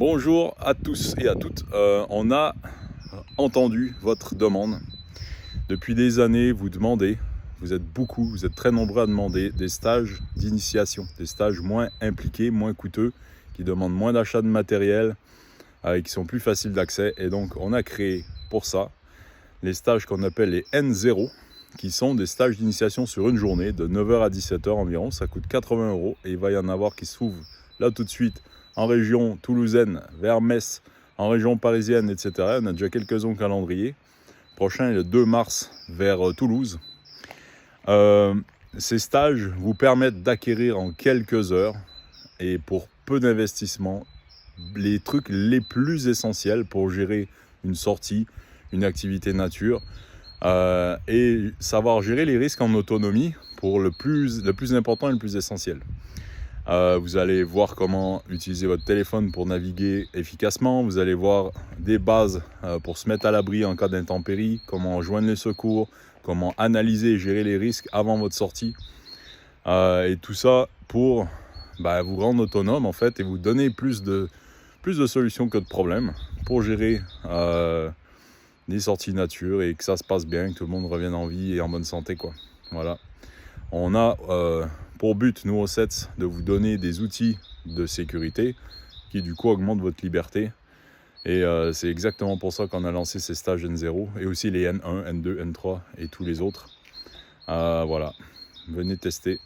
Bonjour à tous et à toutes. On a entendu votre demande. Depuis des années, vous demandez, vous êtes très nombreux à demander des stages d'initiation, des stages moins impliqués, moins coûteux, qui demandent moins d'achat de matériel, qui sont plus faciles d'accès. Et donc, on a créé pour ça les stages qu'on appelle les N0, qui sont des stages d'initiation sur une journée de 9h à 17h environ. Ça coûte 80 € et il va y en avoir qui s'ouvrent là tout de suite en région toulousaine, vers Metz, en région parisienne, etc. On a déjà quelques-uns au calendrier. Prochain est le 2 mars vers Toulouse. Ces stages vous permettent d'acquérir en quelques heures et pour peu d'investissement les trucs les plus essentiels pour gérer une sortie, une activité nature et savoir gérer les risques en autonomie pour le plus important et le plus essentiel. Vous allez voir comment utiliser votre téléphone pour naviguer efficacement. Vous allez voir des bases pour se mettre à l'abri en cas d'intempérie, comment joindre les secours, comment analyser et gérer les risques avant votre sortie. Et tout ça pour vous rendre autonome en fait et vous donner plus de solutions que de problèmes pour gérer des sorties nature et que ça se passe bien, que tout le monde revienne en vie et en bonne santé, quoi. Voilà. On a pour but, nous au SETS, de vous donner des outils de sécurité qui du coup augmentent votre liberté. Et c'est exactement pour ça qu'on a lancé ces stages N0 et aussi les N1, N2, N3 et tous les autres. Voilà, venez tester.